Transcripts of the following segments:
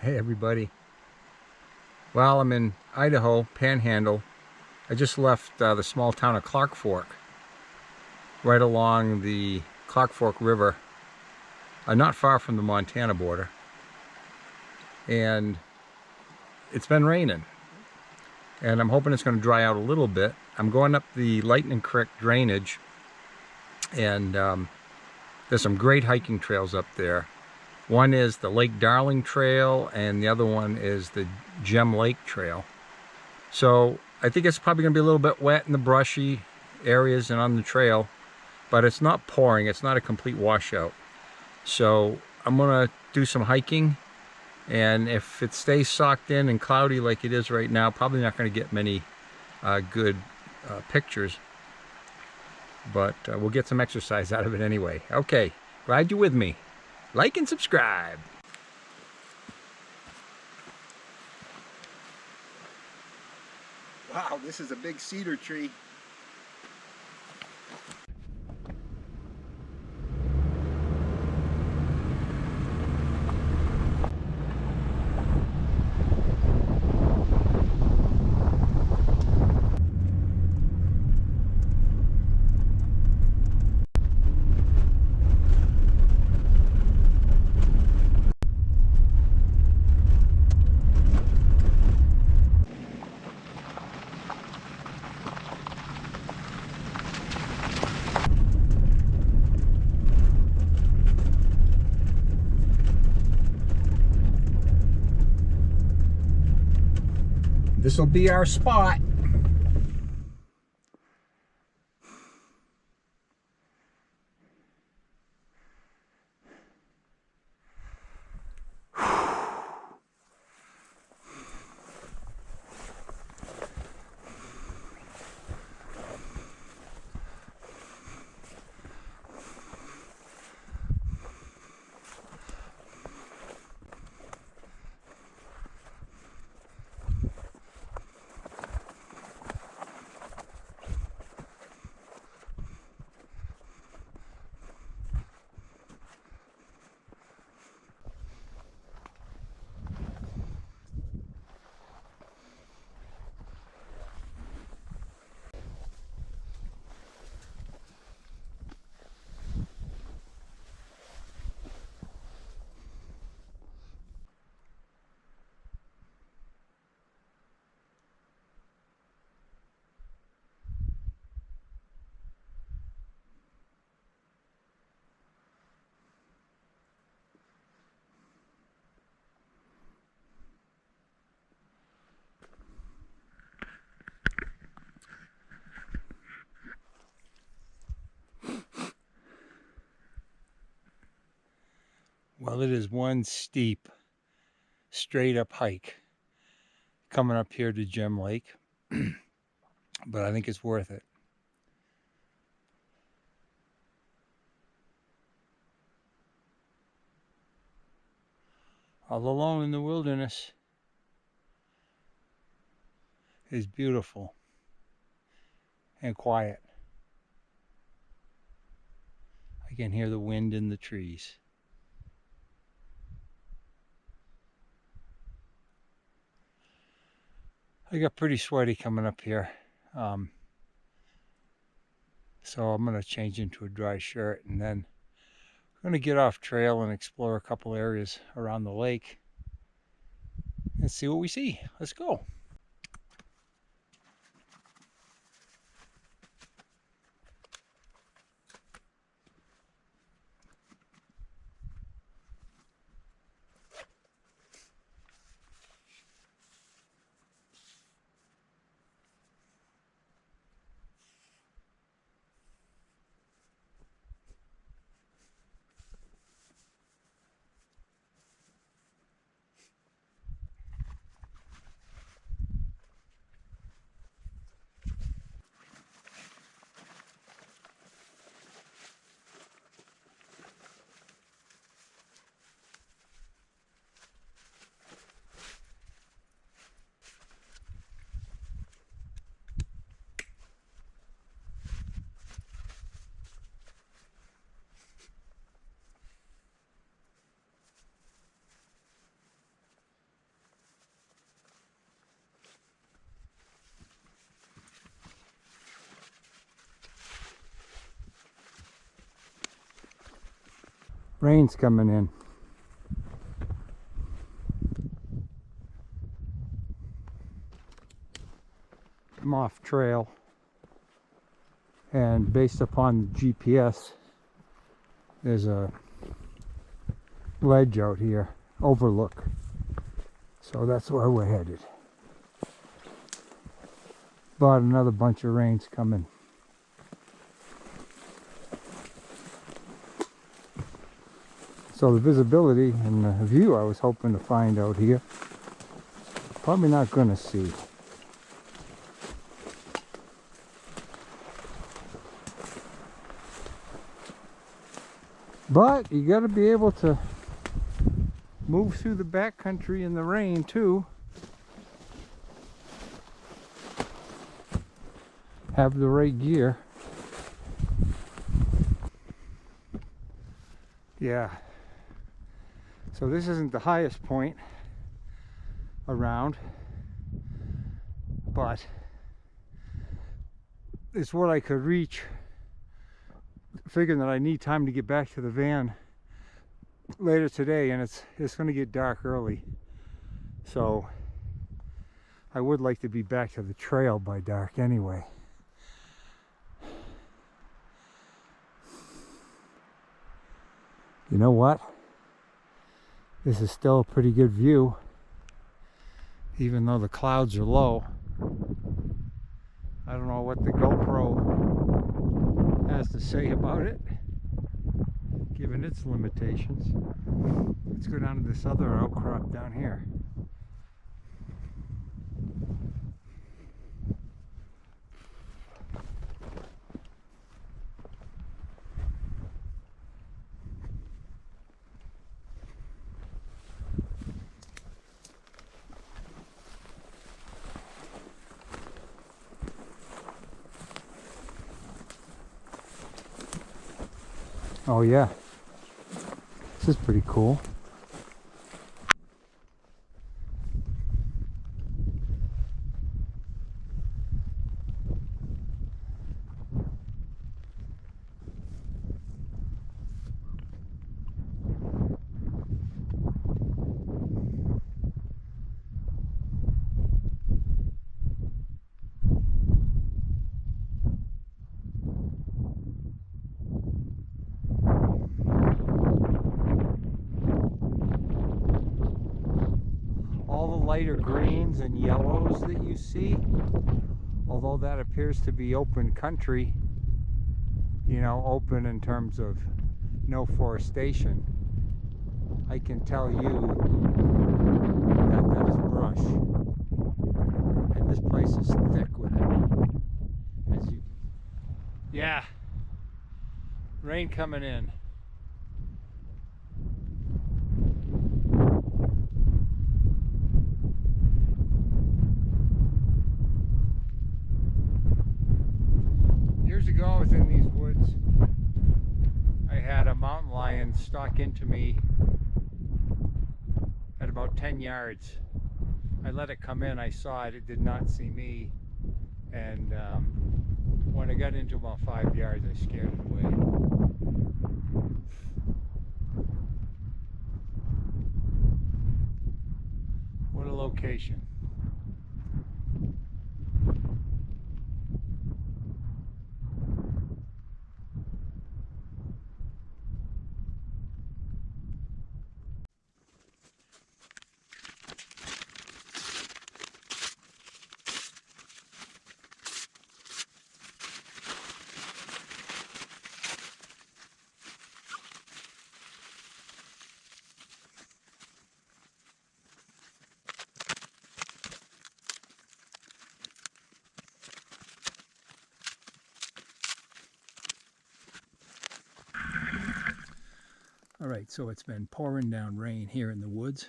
Hey everybody. Well, I'm in Idaho, Panhandle. I just left the small town of Clark Fork, right along the Clark Fork River, not far from the Montana border. And it's been raining, and I'm hoping it's going to dry out a little bit. I'm going up the Lightning Creek drainage, and there's some great hiking trails up there. One is the Lake Darling Trail, and the other one is the Gem Lake Trail. So I think it's probably going to be a little bit wet in the brushy areas and on the trail, but it's not pouring. It's not a complete washout. So I'm going to do some hiking, and if it stays socked in and cloudy like it is right now, probably not going to get many good pictures, but we'll get some exercise out of it anyway. Okay, glad you're with me. Like and subscribe. Wow, this is a big cedar tree. This will be our spot. Well, it is one steep, straight up hike coming up here to Gem Lake, but I think it's worth it. All alone in the wilderness is beautiful and quiet. I can hear the wind in the trees. I got pretty sweaty coming up here, so I'm going to change into a dry shirt, and then I'm going to get off trail and explore a couple areas around the lake and see what we see. Let's go. Rain's coming in. I'm off trail, and based upon the GPS, there's a ledge out here, overlook. So that's where we're headed. But another bunch of rain's coming. So the visibility and the view I was hoping to find out here, probably not going to see. But you got to be able to move through the backcountry in the rain too. Have the right gear. Yeah. So this isn't the highest point around, but it's what I could reach, figuring that I need time to get back to the van later today, and it's going to get dark early. So I would like to be back to the trail by dark anyway. You know what? This is still a pretty good view, even though the clouds are low. I don't know what the GoPro has to say about it, given its limitations. Let's go down to this other outcrop down here. Oh yeah, this is pretty cool. Lighter greens and yellows that you see, although that appears to be open country, you know, open in terms of no forestation, I can tell you that that is brush, and this place is thick with it. As you, yeah, rain coming in. Years ago, I was in these woods. I had a mountain lion stalk into me at about 10 yards. I let it come in, I saw it, it did not see me. And when I got into about 5 yards, I scared it away. What a location. Alright, so it's been pouring down rain here in the woods.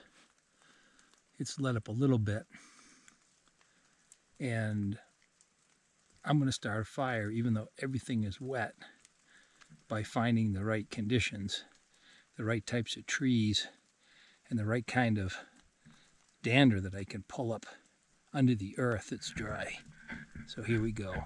It's let up a little bit. And I'm going to start a fire, even though everything is wet, by finding the right conditions, the right types of trees, and the right kind of dander that I can pull up under the earth that's dry. So here we go.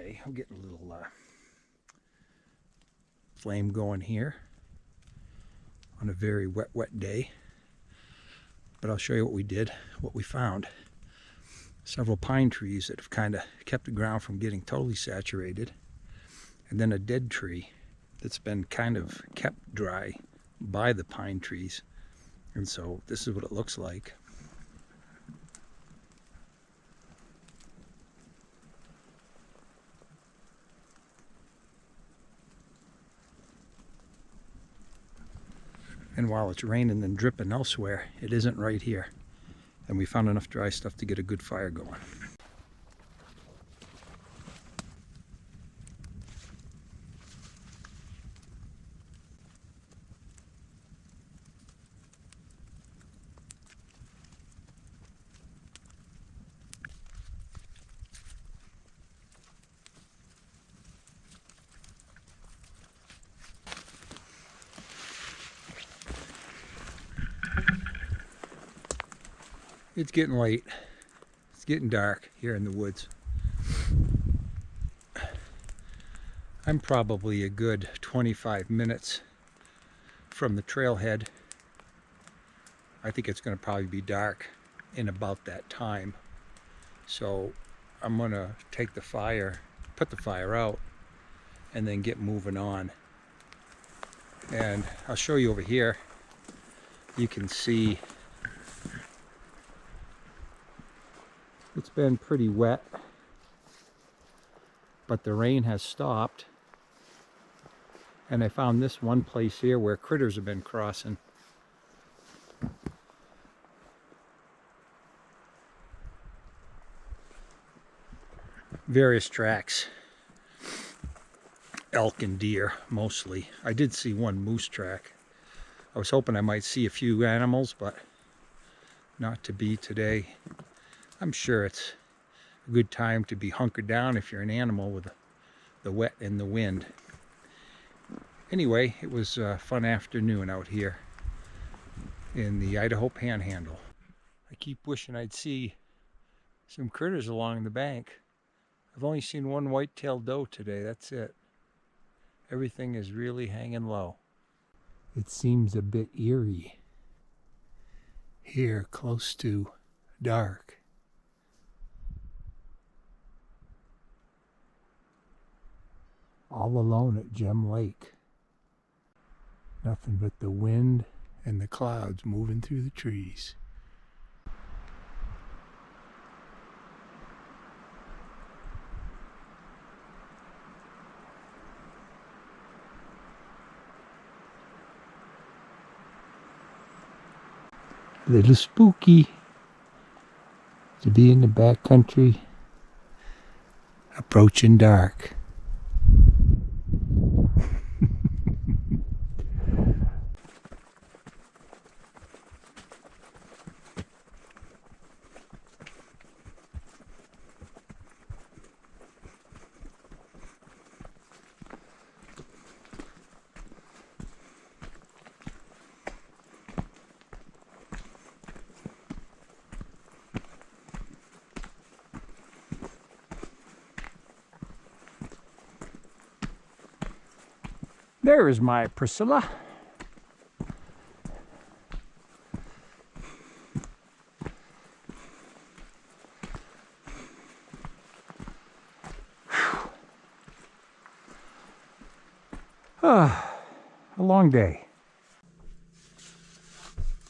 today. I'm getting a little flame going here on a very wet day. But I'll show you what we did, what we found. Several pine trees that have kind of kept the ground from getting totally saturated. And then a dead tree that's been kind of kept dry by the pine trees. And so this is what it looks like. And while it's raining and dripping elsewhere, it isn't right here. And we found enough dry stuff to get a good fire going. It's getting late. It's getting dark here in the woods. I'm probably a good 25 minutes from the trailhead. I think it's going to probably be dark in about that time. So I'm going to take the fire, put the fire out, and then get moving on. And I'll show you over here. You can see it's been pretty wet, but the rain has stopped. And I found this one place here where critters have been crossing. Various tracks. Elk and deer, mostly. I did see one moose track. I was hoping I might see a few animals, but not to be today. I'm sure it's a good time to be hunkered down if you're an animal with the wet and the wind. Anyway, it was a fun afternoon out here in the Idaho Panhandle. I keep wishing I'd see some critters along the bank. I've only seen one white-tailed doe today, that's it. Everything is really hanging low. It seems a bit eerie here, close to dark. All alone at Gem Lake. Nothing but the wind and the clouds moving through the trees. A little spooky to be in the backcountry, approaching dark. There is my Priscilla. A long day.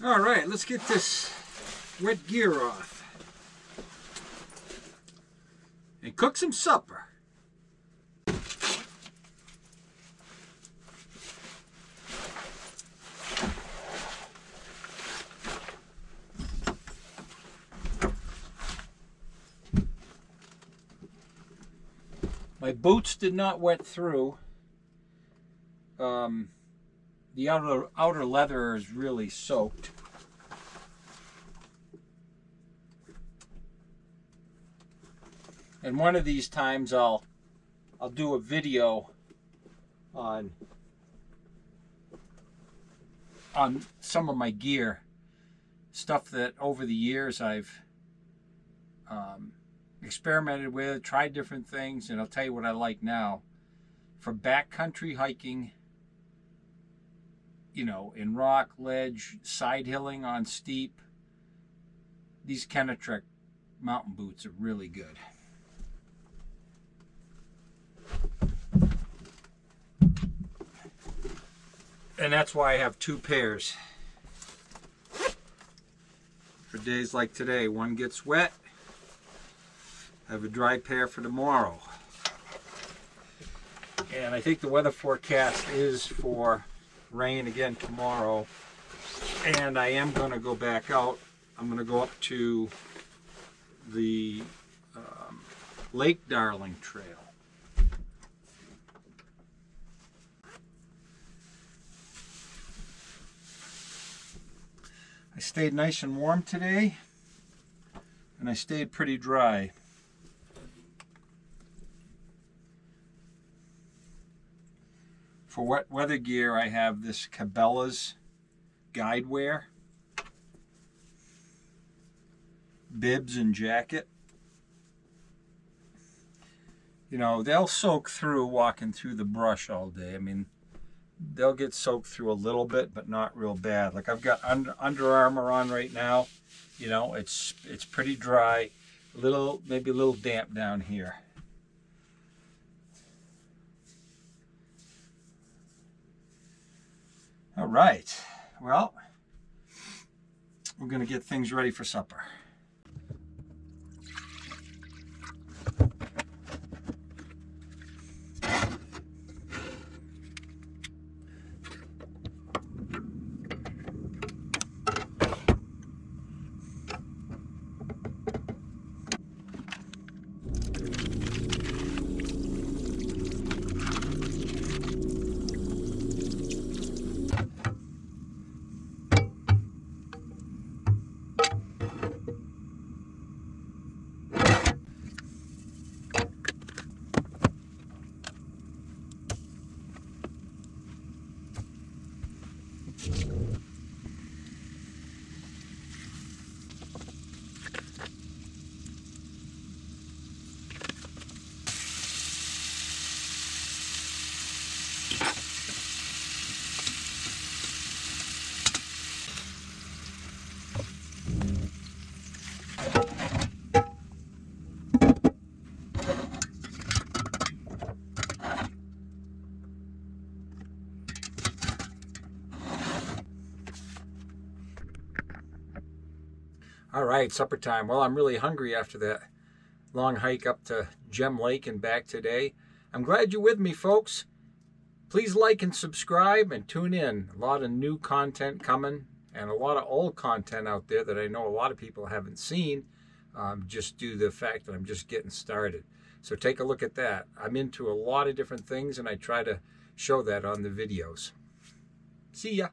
All right, let's get this wet gear off and cook some supper. My boots did not wet through. The outer leather is really soaked. And one of these times I'll do a video on some of my gear, stuff that over the years I've experimented with, tried different things, and I'll tell you what I like now. For backcountry hiking, you know, in rock, ledge, side hilling on steep, these Kenetrek mountain boots are really good. And that's why I have two pairs. For days like today, one gets wet, I have a dry pair for tomorrow. And I think the weather forecast is for rain again tomorrow. And I am going to go back out. I'm going to go up to the Lake Darling Trail. I stayed nice and warm today, and I stayed pretty dry. For wet weather gear, I have this Cabela's guide wear, bibs and jacket. You know, they'll soak through walking through the brush all day. I mean, they'll get soaked through a little bit, but not real bad. Like I've got Under Armour on right now. You know, it's pretty dry. Maybe a little damp down here. All right, well, we're gonna get things ready for supper. All right, supper time. Well, I'm really hungry after that long hike up to Gem Lake and back today. I'm glad you're with me, folks. Please like and subscribe and tune in. A lot of new content coming and a lot of old content out there that I know a lot of people haven't seen, just due to the fact that I'm just getting started. So take a look at that. I'm into a lot of different things and I try to show that on the videos. See ya.